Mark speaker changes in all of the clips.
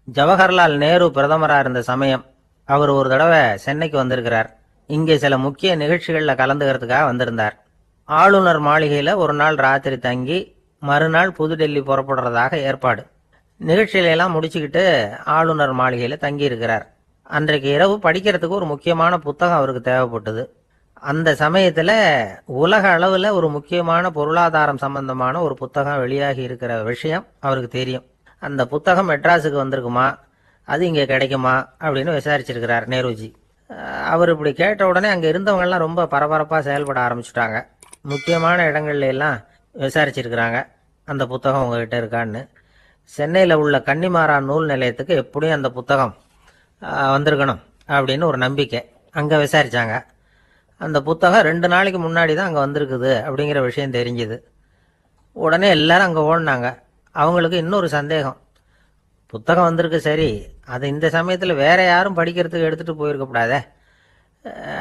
Speaker 1: ஜவஹர்லால் நேரு பிரதமராக இருந்த சமயம் அவர் ஒரு தடவை சென்னைக்கு வந்திருக்கிறார். இங்கே சில முக்கிய நிகழ்ச்சிகளில் கலந்துக்கிறதுக்காக வந்திருந்தார். ஆளுநர் மாளிகையில் ஒரு நாள் ராத்திரி தங்கி மறுநாள் புதுடெல்லி புறப்படுறதாக ஏற்பாடு. நிகழ்ச்சியிலெல்லாம் முடிச்சுக்கிட்டு ஆளுநர் மாளிகையில் தங்கி இருக்கிறார். அன்றைக்கு இரவு படிக்கிறதுக்கு ஒரு முக்கியமான புத்தகம் அவருக்கு தேவைப்பட்டது. அந்த சமயத்தில் உலக அளவில் ஒரு முக்கியமான பொருளாதாரம் சம்பந்தமான ஒரு புத்தகம் வெளியாகி இருக்கிற விஷயம் அவருக்கு தெரியும். அந்த புத்தகம் மெட்ராஸுக்கு வந்திருக்குமா, அது இங்கே கிடைக்குமா அப்படின்னு விசாரிச்சிருக்கிறார் நேருஜி. அவர் இப்படி கேட்ட உடனே அங்கே இருந்தவங்கெல்லாம் ரொம்ப பரபரப்பாக செயல்பட ஆரம்பிச்சுட்டாங்க. முக்கியமான இடங்கள்ல எல்லாம் விசாரிச்சிருக்கிறாங்க அந்த புத்தகம் உங்ககிட்ட இருக்கான்னு. சென்னையில் உள்ள கன்னிமாரா நூல் நிலையத்துக்கு எப்படியும் அந்த புத்தகம் வந்திருக்கணும் அப்படின்னு ஒரு நம்பிக்கை. அங்கே விசாரித்தாங்க. அந்த புத்தகம் 2 நாளைக்கு முன்னாடி தான் அங்கே வந்திருக்குது அப்படிங்கிற விஷயம் தெரிஞ்சுது. உடனே எல்லாரும் அங்கே ஓடினாங்க. அவங்களுக்கு இன்னொரு சந்தேகம், புத்தகம் வந்திருக்கு சரி, அது இந்த சமயத்தில் வேற யாரும் படிக்கிறதுக்கு எடுத்துகிட்டு போயிருக்கக்கூடாதே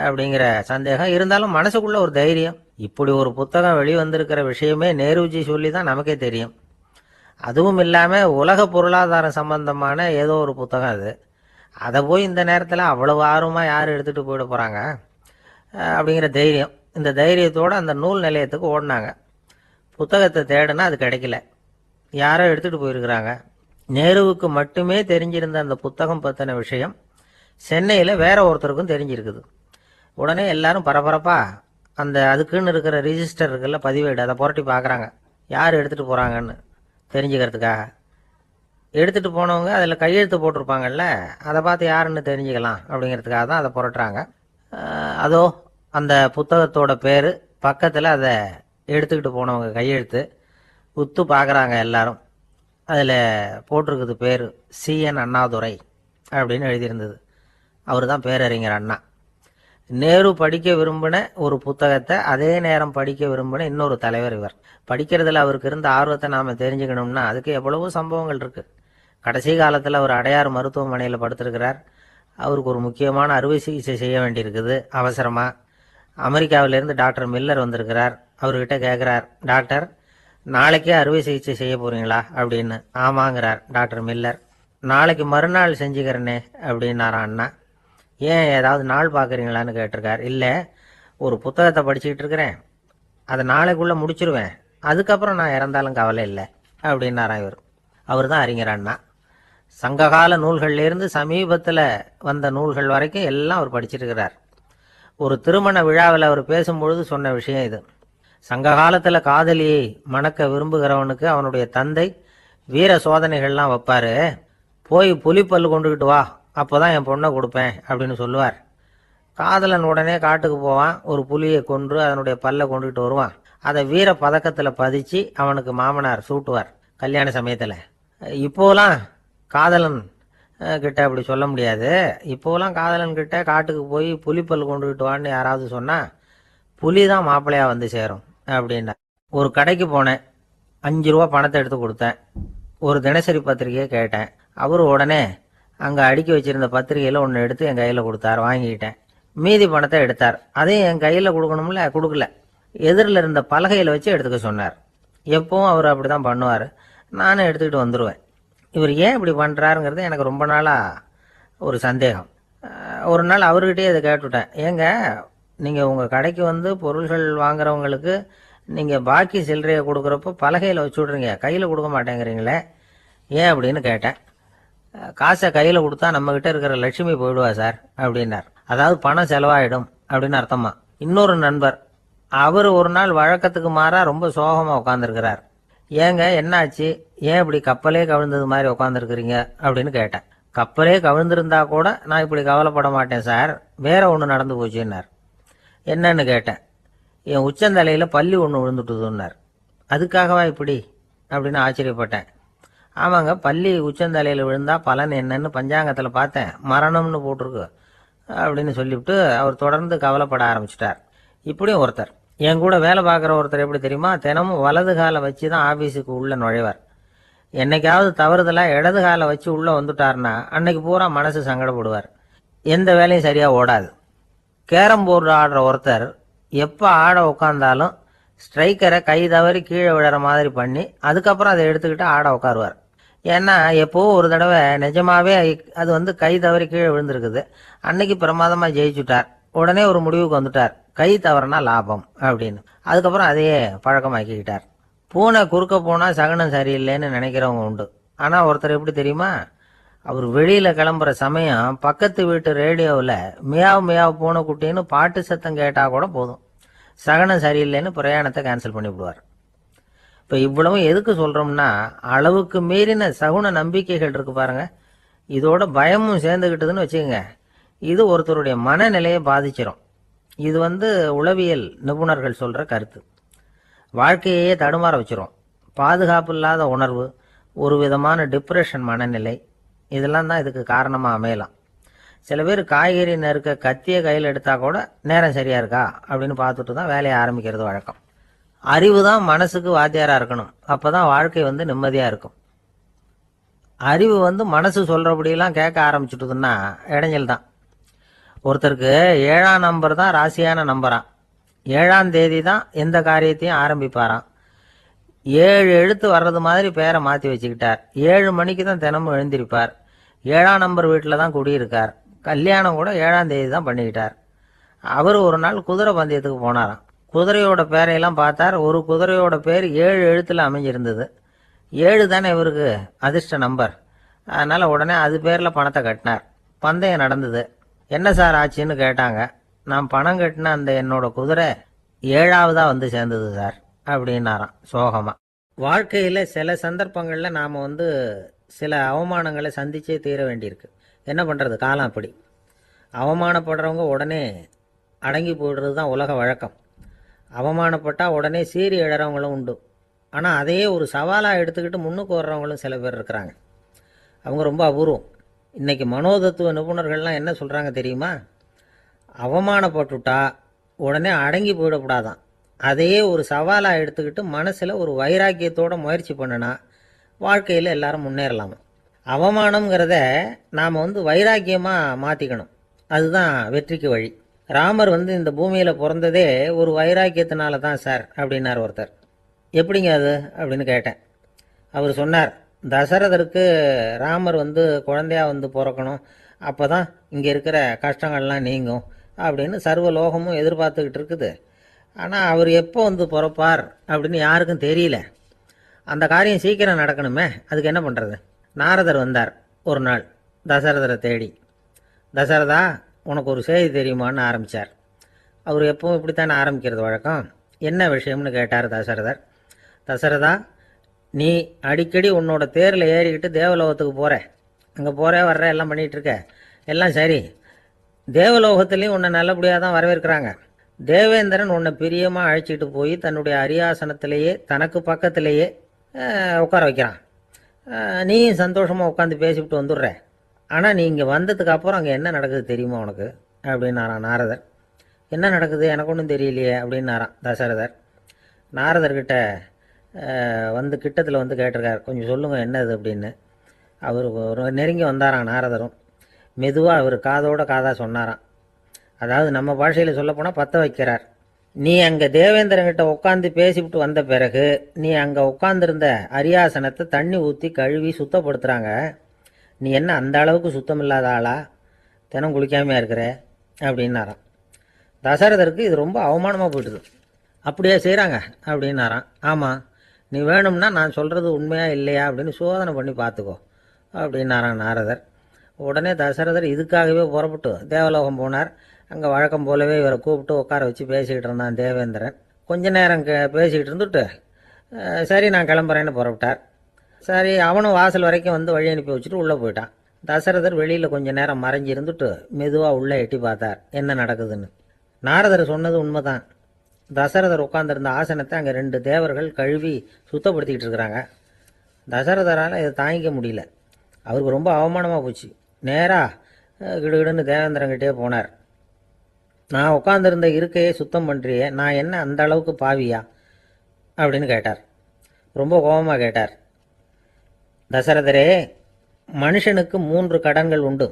Speaker 1: அப்படிங்கிற சந்தேகம் இருந்தாலும் மனசுக்குள்ள ஒரு தைரியம். இப்படி ஒரு புத்தகம் வெளிவந்திருக்கிற விஷயமே நேருஜி சொல்லி தான் நமக்கே தெரியும். அதுவும் இல்லாமல் உலக பொருளாதாரம் சம்பந்தமான ஏதோ ஒரு புத்தகம் அது. அதை போய் இந்த நேரத்தில் அவ்வளவு ஆர்வமாக யார் எடுத்துகிட்டு போயிட போகிறாங்க அப்படிங்கிற தைரியம். இந்த தைரியத்தோடு அந்த நூல் நிலையத்துக்கு ஓடினாங்க. புத்தகத்தை தேடுனா அது கிடைக்கல. யாரோ எடுத்துகிட்டு போயிருக்கிறாங்க. நேருவுக்கு மட்டுமே தெரிஞ்சிருந்த அந்த புத்தகம் பற்றின விஷயம் சென்னையில் வேற ஒருத்தருக்கும் தெரிஞ்சிருக்குது. உடனே எல்லாரும் பரபரப்பாக அந்த அதுக்குன்னு இருக்கிற ரிஜிஸ்டர் இருக்குல்ல, பதிவேடு, அதை புரட்டி பார்க்குறாங்க யார் எடுத்துகிட்டு போகிறாங்கன்னு தெரிஞ்சுக்கிறதுக்காக. எடுத்துகிட்டு போனவங்க அதில் கையெழுத்து போட்டிருப்பாங்கல்ல, அதை பார்த்து யாருன்னு தெரிஞ்சுக்கலாம் அப்படிங்கிறதுக்காக தான் அதை புரட்டுறாங்க. அதோ அந்த புத்தகத்தோட பேர் பக்கத்தில் அதை எடுத்துக்கிட்டு போனவங்க கையெழுத்து உத்து பார்க்குறாங்க எல்லாரும். அதில் போட்டிருக்குது பேர் CN அண்ணாதுரை அப்படின்னு எழுதியிருந்தது. அவர் தான் பேரறிஞர் அண்ணா. நேரு படிக்க விரும்பின ஒரு புத்தகத்தை அதே நேரம் படிக்க விரும்பின இன்னொரு தலைவர் இவர். படிக்கிறதுல அவருக்கு இருந்த ஆர்வத்தை நாம் தெரிஞ்சுக்கணும்னா அதுக்கு எவ்வளவோ சம்பவங்கள் இருக்குது. கடைசி காலத்தில் அவர் அடையாறு மருத்துவமனையில் படுத்திருக்கிறார். அவருக்கு ஒரு முக்கியமான அறுவை சிகிச்சை செய்ய வேண்டியிருக்குது அவசரமாக. அமெரிக்காவிலேருந்து டாக்டர் மில்லர் வந்திருக்கிறார். அவர்கிட்ட கேட்குறார், டாக்டர் நாளைக்கே அறுவை சிகிச்சை செய்ய போகிறீங்களா அப்படின்னு. ஆமாங்கிறார் டாக்டர் மில்லர். நாளைக்கு மறுநாள் செஞ்சுக்கிறேனே அப்படின்னாரான் அண்ணா. ஏன் ஏதாவது நாள் பார்க்குறீங்களான்னு கேட்டிருக்கார். இல்லை, ஒரு புத்தகத்தை படிச்சுக்கிட்டு இருக்கிறேன், அதை நாளைக்குள்ளே முடிச்சிருவேன், அதுக்கப்புறம் நான் இறந்தாலும் கவலை இல்லை அப்படின்னாரான் இவர். அவர் தான் அறிஞர் அண்ணா. சங்ககால நூல்கள்லேருந்து சமீபத்தில் வந்த நூல்கள் வரைக்கும் எல்லாம் அவர் படிச்சிருக்கிறார். ஒரு திருமண விழாவில் அவர் பேசும்பொழுது சொன்ன விஷயம் இது. சங்க காலத்தில் காதலியை மணக்க விரும்புகிறவனுக்கு அவனுடைய தந்தை வீர சோதனைகள்லாம் வைப்பார். போய் புலிப்பல் கொண்டுக்கிட்டு வா, அப்போ தான் என் பொண்ணை கொடுப்பேன் அப்படின்னு சொல்லுவார். காதலன் உடனே காட்டுக்கு போவான், ஒரு புலியை கொன்று அதனுடைய பல்லை கொண்டுகிட்டு வருவான். அதை வீர பதக்கத்தில் பதிச்சு அவனுக்கு மாமனார் சூட்டுவார் கல்யாண சமயத்தில். இப்போலாம் காதலன் கிட்ட அப்படி சொல்ல முடியாது. இப்போலாம் காதலன் கிட்ட காட்டுக்கு போய் புலிப்பல் கொண்டுகிட்டு வான்னு யாராவது சொன்னால் புலி தான் மாப்பிள்ளையாக வந்து சேரும் அப்படின்னா. ஒரு கடைக்கு போனேன், 5 ரூபா பணத்தை எடுத்து கொடுத்தேன். ஒரு தினசரி பத்திரிகையை கேட்டேன். அவர் உடனே அங்கே அடுக்கி வச்சிருந்த பத்திரிகையில் ஒன்று எடுத்து என் கையில் கொடுத்தார். வாங்கிக்கிட்டேன். மீதி பணத்தை எடுத்தார். அதையும் என் கையில் கொடுக்கணும்ல, கொடுக்கல. எதிரில் இருந்த பலகையில் வச்சு எடுத்துக்க சொன்னார். எப்பவும் அவர் அப்படி தான் பண்ணுவார். நானும் எடுத்துக்கிட்டு வந்துடுவேன். இவர் ஏன் இப்படி பண்ணுறாருங்கிறது எனக்கு ரொம்ப நாளாக ஒரு சந்தேகம். ஒரு நாள் அவர்கிட்டயே இதை கேட்டுவிட்டேன். ஏங்க, நீங்கள் உங்கள் கடைக்கு வந்து பொருள்கள் வாங்குறவங்களுக்கு நீங்கள் பாக்கி சில்லறையை கொடுக்குறப்போ பலகையில் வச்சு விட்றீங்க, கையில் கொடுக்க மாட்டேங்கிறீங்களே, ஏன் அப்படின்னு கேட்டேன். காசை கையில் கொடுத்தா நம்மக்கிட்ட இருக்கிற லட்சுமி போயிடுவா சார் அப்படின்னார். அதாவது பணம் செலவாயிடும் அப்படின்னு அர்த்தமா. இன்னொரு நண்பர், அவர் ஒரு நாள் வழக்கத்துக்கு மாறாக ரொம்ப சோகமாக உட்காந்துருக்கிறார். ஏங்க என்னாச்சு, ஏன் இப்படி கப்பலே கவிழ்ந்தது மாதிரி உட்காந்துருக்குறீங்க அப்படின்னு கேட்டேன். கப்பலே கவிழ்ந்திருந்தா கூட நான் இப்படி கவலைப்பட மாட்டேன் சார், வேற ஒன்று நடந்து போச்சுன்னார். என்னன்னு கேட்டேன். என் உச்சந்தலையில் பள்ளி ஒன்று விழுந்துட்டுதுன்னார். அதுக்காகவா இப்படி அப்படின்னு ஆச்சரியப்பட்டேன். ஆமாங்க, பள்ளி உச்சந்தலையில் விழுந்தா பலன் என்னன்னு பஞ்சாங்கத்தில் பார்த்தேன், மரணம்னு போட்டிருக்கு அப்படின்னு சொல்லிவிட்டு அவர் தொடர்ந்து கவலைப்பட ஆரம்பிச்சிட்டார். இப்படியும் ஒருத்தர், என் கூட வேலை பார்க்குற ஒருத்தர் எப்படி தெரியுமா, தினமும் வலது காலை வச்சு தான் ஆஃபீஸுக்கு உள்ளே நுழைவார். என்னைக்காவது தவறுதலாக இடது காலை வச்சு உள்ளே வந்துட்டார்னா அன்னைக்கு பூரா மனசு சங்கடப்படுவார். எந்த வேலையும் சரியாக ஓடாது. கேரம் போர்டு ஆடுற ஒருத்தர் எப்போ ஆட உட்காந்தாலும் ஸ்ட்ரைக்கரை கை தவறி கீழே விழுற மாதிரி பண்ணி அதுக்கப்புறம் அதை எடுத்துக்கிட்டு ஆட உட்காருவார். ஏன்னா எப்போ ஒரு தடவை நிஜமாவே அது கை தவறி கீழே விழுந்திருக்குது. அன்னைக்கு பிரமாதமா ஜெயிச்சுட்டார். உடனே ஒரு முடிவுக்கு வந்துட்டார், கை தவறுனா லாபம் அப்படின்னு. அதுக்கப்புறம் அதையே பழக்கமாக்கிக்கிட்டார். பூனை குறுக்க போனா சகனம் சரியில்லைன்னு நினைக்கிறவங்க உண்டு. ஆனா ஒருத்தர் எப்படி தெரியுமா, அவர் வெளியில கிளம்புற சமயம் பக்கத்து வீட்டு ரேடியோவில் மியாவ் மியாவ் பூனை குட்டின்னு பாட்டு சத்தம் கேட்டா கூட போதும், சகனம் சரியில்லைன்னு பிரயாணத்தை கேன்சல் பண்ணிவிடுவார். இப்போ இவ்வளவும் எதுக்கு சொல்றோம்னா, அளவுக்கு மீறின சகுன நம்பிக்கைகள் இருக்கு பாருங்க, இதோட பயமும் சேர்ந்துக்கிட்டதுன்னு வச்சுக்கோங்க, இது ஒருத்தருடைய மனநிலையை பாதிச்சிடும். இது உளவியல் நிபுணர்கள் சொல்ற கருத்து. வாழ்க்கையே தடுமாற வச்சிரும். பாதுகாப்பு இல்லாத உணர்வு, ஒரு விதமான டிப்ரெஷன் மனநிலை, இதெல்லாம் தான் இதுக்கு காரணமாக அமையலாம். சில பேர் காய்கறி நறுக்க கத்திய கையில் எடுத்தா கூட நேரம் சரியா இருக்கா அப்படின்னு பார்த்துட்டு தான் வேலையை ஆரம்பிக்கிறது வழக்கம். அறிவு தான் மனசுக்கு வாத்தியாரா இருக்கணும், அப்பதான் வாழ்க்கை நிம்மதியா இருக்கும். அறிவு மனசு சொல்றபடியெல்லாம் கேட்க ஆரம்பிச்சுட்டுதுன்னா இடைஞ்சல் தான். ஒருத்தருக்கு 7ஆம் நம்பர் தான் ராசியான நம்பராம். 7ஆம் தேதி தான் எந்த காரியத்தையும் ஆரம்பிப்பாராம். 7 எழுத்து வர்றது மாதிரி பேரை மாற்றி வச்சுக்கிட்டார். 7 மணிக்கு தான் தினமும் எழுந்திருப்பார். 7ஆம் நம்பர் வீட்டில் தான் குடியிருக்கார். கல்யாணம் கூட 7ஆம் தேதி தான் பண்ணிக்கிட்டார். அவர் ஒரு நாள் குதிரை பந்தயத்துக்கு போனாராம். குதிரையோட பேரையெல்லாம் பார்த்தார். ஒரு குதிரையோட பேர் 7 எழுத்துல அமைஞ்சிருந்தது. 7 தானே இவருக்கு அதிர்ஷ்ட நம்பர். அதனால உடனே அது பேரில் பணத்தை கட்டினார். பந்தயம் நடந்தது. என்ன சார் ஆச்சுன்னு கேட்டாங்க. நான் பணம் கட்டின அந்த என்னோட குதிரை 7ஆவதா சேர்ந்தது சார் அப்படின்னாராம் சோகமா. வாழ்க்கையில் சில சந்தர்ப்பங்களில் நாம் சில அவமானங்களை சந்திச்சே தீர வேண்டியிருக்கு. என்ன பண்ணுறது, காலம் அப்படி. அவமானப்படுறவங்க உடனே அடங்கி போயிடுறது தான் உலக வழக்கம். அவமானப்பட்டால் உடனே சீறி எழறவங்களும் உண்டு. ஆனால் அதையே ஒரு சவாலாக எடுத்துக்கிட்டு முன்னுக்கு வர்றவங்களும் சில பேர் இருக்கிறாங்க. அவங்க ரொம்ப அபூர்வம். இன்றைக்கி மனோதத்துவ நிபுணர்கள்லாம் என்ன சொல்கிறாங்க தெரியுமா, அவமானப்பட்டுட்டா உடனே அடங்கி போயிடக்கூடாதான், அதையே ஒரு சவாலாக எடுத்துக்கிட்டு மனசில் ஒரு வைராக்கியத்தோடு முயற்சி பண்ணினா வாழ்க்கையில் எல்லாரும் முன்னேறலாமா. அவமானங்கிறத நாம் வைராக்கியமாக மாற்றிக்கணும். அதுதான் வெற்றிக்கு வழி. ராமர் இந்த பூமியில் பிறந்ததே ஒரு வைராக்கியத்தினால தான் சார் அப்படின்னார் ஒருத்தர். எப்படிங்க அது அப்படின்னு கேட்டேன். அவர் சொன்னார், தசரதருக்கு ராமர் குழந்தையா பிறக்கணும், அப்போ தான் இங்கே இருக்கிற கஷ்டங்கள்லாம் நீங்கும் அப்படின்னு சர்வ லோகமும் எதிர்பார்த்துக்கிட்டு இருக்குது. ஆனால் அவர் எப்போ பிறப்பார் அப்படின்னு யாருக்கும் தெரியல. அந்த காரியம் சீக்கிரம் நடக்கணுமே, அதுக்கு என்ன பண்ணுறது. நாரதர் வந்தார் ஒரு நாள் தசரதரை தேடி. தசரதா, உனக்கு ஒரு செய்தி தெரியுமான்னு ஆரம்பித்தார். அவர் எப்பவும் இப்படித்தானே ஆரம்பிக்கிறது வழக்கம். என்ன விஷயம்னு கேட்டார் தசரதர். தசரதா, நீ அடிக்கடி உன்னோட தேரில் ஏறிக்கிட்டு தேவலோகத்துக்கு போகிற, அங்கே போகிற வர்ற எல்லாம் பண்ணிகிட்ருக்க, எல்லாம் சரி. தேவலோகத்துலேயும் உன்னை நல்லபடியாக தான் வரவேற்கிறாங்க. தேவேந்திரன் உன்னை பிரியமாக அழைச்சிட்டு போய் தன்னுடைய அரியாசனத்திலேயே தனக்கு பக்கத்திலேயே உட்கார வைக்கிறான். நீயும் சந்தோஷமாக உட்காந்து பேசிவிட்டு வந்துடுற. ஆனால் நீ இங்கே வந்ததுக்கு அப்புறம் அங்கே என்ன நடக்குது தெரியுமா உனக்கு அப்படின்னாரான் நாரதர். என்ன நடக்குது எனக்கு ஒன்றும் தெரியலையே அப்படின்னாரான் தசரதர். நாரதர்கிட்ட கிட்டத்தில் கேட்டிருக்கார், கொஞ்சம் சொல்லுங்கள் என்னது அப்படின்னு. அவர் ஒரு நெருங்கி வந்தாராம் நாரதரும். மெதுவாக அவர் காதோட காதாக சொன்னாராம். அதாவது நம்ம பாஷையில் சொல்லப்போனால் பற்ற வைக்கிறார். நீ அங்கே தேவேந்திரங்கிட்ட உட்காந்து பேசிவிட்டு வந்த பிறகு நீ அங்கே உட்காந்துருந்த அரியாசனத்தை தண்ணி ஊற்றி கழுவி சுத்தப்படுத்துகிறாங்க. நீ என்ன அந்த அளவுக்கு சுத்தம் இல்லாத ஆளா, தினம் குளிக்காமையாக இருக்கிற அப்படின்னாராம். தசரதருக்கு இது ரொம்ப அவமானமாக போயிட்டுது. அப்படியே செய்கிறாங்க அப்படின்னாராம். ஆமாம், நீ வேணும்னா நான் சொல்கிறது உண்மையா இல்லையா அப்படின்னு சோதனை பண்ணி பார்த்துக்கோ அப்படின்னாரான் நாரதர். உடனே தசரதர் இதுக்காகவே புறப்பட்டு தேவலோகம் போனார். அங்கே வழக்கம் போலவே இவரை கூப்பிட்டு உட்கார வச்சு பேசிக்கிட்டு இருந்தான் தேவேந்திரன். கொஞ்ச நேரம் பேசிக்கிட்டு இருந்துட்டு சரி நான் கிளம்புறேன்னு புறப்பட்டார். சரி, அவனும் வாசல் வரைக்கும் வழி அனுப்பி வச்சுட்டு உள்ளே போயிட்டான். தசரதர் வெளியில் கொஞ்சம் நேரம் மறைஞ்சி இருந்துட்டு மெதுவாக உள்ளே எட்டி பார்த்தார் என்ன நடக்குதுன்னு. நாரதர் சொன்னது உண்மைதான். தசரதர் உட்காந்துருந்த ஆசனத்தை அங்கே 2 தேவர்கள் கழுவி சுத்தப்படுத்திக்கிட்டு இருக்கிறாங்க. தசரதரால் இதை தாங்கிக்க முடியல. அவருக்கு ரொம்ப அவமானமாக போச்சு. நேராக கிடுகிடுன்னு தேவேந்திரங்கிட்டே போனார். நான் உட்காந்துருந்த இருக்கையே சுத்தம் பண்ணுறியே, நான் என்ன அந்த அளவுக்கு பாவியா அப்படின்னு கேட்டார். ரொம்ப கோபமாக கேட்டார். தசரதரே, மனுஷனுக்கு 3 கடன்கள் உண்டு.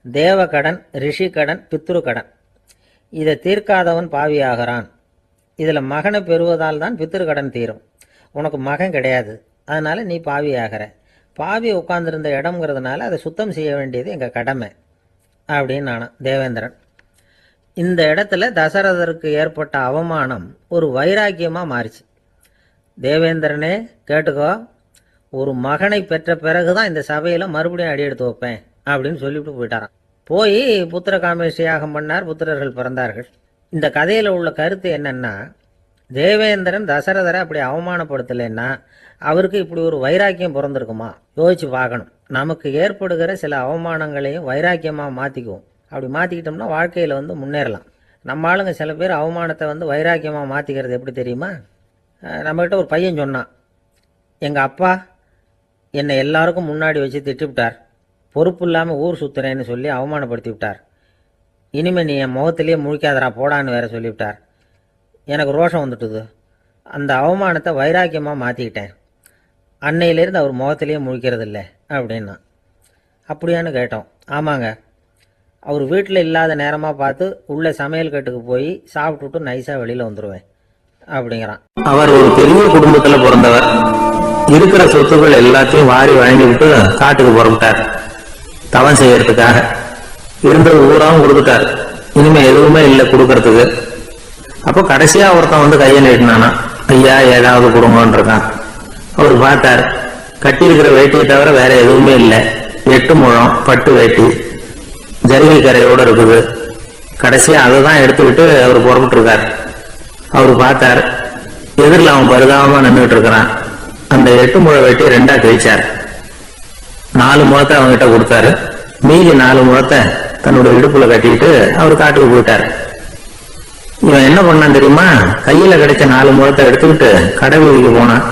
Speaker 1: தேவ கடன், ரிஷி கடன், பித்ரு கடன். இதை தீர்க்காதவன் பாவியாகிறான். இதில் மகனை பெறுவதால் தான் பித்திரு கடன் தீரும். உனக்கு மகன் கிடையாது, அதனால் நீ பாவியாகிற. பாவி உட்கார்ந்துருந்த இடம்ங்கிறதுனால அதை சுத்தம் செய்ய வேண்டியது எங்கள் கடமை அப்படின்னு நானும் தேவேந்திரன். இந்த இடத்துல தசரதருக்கு ஏற்பட்ட அவமானம் ஒரு வைராக்கியமாக மாறிச்சு. தேவேந்திரனே கேட்டுக்கோ, ஒரு மகனை பெற்ற பிறகு தான் இந்த சபையில் மறுபடியும் அடி எடுத்து வைப்பேன் அப்படின்னு சொல்லிவிட்டு போயிட்டாரான். போய் புத்திர காமேஷ் யாகம் பண்ணார், புத்திரர்கள் பிறந்தார்கள். இந்த கதையில் உள்ள கருத்து என்னன்னா, தேவேந்திரன் தசரதரை அப்படி அவமானப்படுத்தலைன்னா அவருக்கு இப்படி ஒரு வைராக்கியம் பிறந்திருக்குமா? யோசிச்சு பார்க்கணும். நமக்கு ஏற்படுகிற சில அவமானங்களையும் வைராக்கியமாக மாற்றிக்குவோம். அப்படி மாற்றிக்கிட்டோம்னா வாழ்க்கையில் முன்னேறலாம். நம்ம ஆளுங்க சில பேர் அவமானத்தை வைராக்கியமாக மாற்றிக்கிறது எப்படி தெரியுமா? நம்மகிட்ட ஒரு பையன் சொன்னான், எங்கள் அப்பா என்னை எல்லாருக்கும் முன்னாடி வச்சு திட்டிவிட்டார், பொறுப்பு இல்லாமல் ஊர் சுற்றுறேன்னு சொல்லி அவமானப்படுத்தி விட்டார். இனிமேல் நீ என் முகத்திலேயே முழிக்காதரா போடான்னு வேற சொல்லிவிட்டார். எனக்கு ரோஷம் வந்துட்டுது. அந்த அவமானத்தை வைராக்கியமாக மாற்றிக்கிட்டேன். அன்னையிலேருந்து அவர் முகத்திலேயே முழிக்கிறது இல்லை அப்படின்னா. அப்படியான்னு கேட்டோம். ஆமாங்க, அவர் வீட்டில் இல்லாத நேரமாக பார்த்து உள்ள சமையல் கட்டுக்கு போய் சாப்பிட்டுட்டு நைஸாக வெளியில் வந்துடுவேன் அப்படிங்கிறான்.
Speaker 2: அவர் ஒரு பெரிய குடும்பத்தில் பிறந்தவர். இருக்கிற சொத்துக்கள் எல்லாத்தையும் வாரி வழங்கிவிட்டு காட்டுக்கு புறப்பட்டார் தவம் செய்யறதுக்காக. இருந்தது ஊராவும் கொடுத்துட்டார். இனிமே எதுவுமே இல்லை கொடுக்கறதுக்கு. அப்போ கடைசியா ஒருத்தன் கையை நீட்டினானா, ஐயா ஏதாவது கொடுங்கன்னு இருக்கான். அவர் பார்த்தார், கட்டி இருக்கிற வேட்டியை தவிர வேற எதுவுமே இல்லை. 8 முழம் பட்டு வேட்டி ஜரிகை கரையோட இருக்குது. கடைசியா அதை தான் எடுத்துக்கிட்டு அவர் புறப்பட்டு இருக்கார். அவர் பார்த்தார், எதிரில் அவன் பருதாம நின்றுட்டு இருக்கிறான். அந்த 8 முழ வேட்டியை 2ஆ கிழிச்சார். 4 முழத்தை அவங்ககிட்ட கொடுத்தாரு. மீதி 4 முழத்தை தன்னுடைய இடுப்புல கட்டிக்கிட்டு அவர் காட்டுக்கு போயிட்டார். இவன் என்ன பண்ணான் தெரியுமா? கையில கிடைச்ச 4 முழத்தை எடுத்துக்கிட்டு கடை வீதிக்கு போனான்.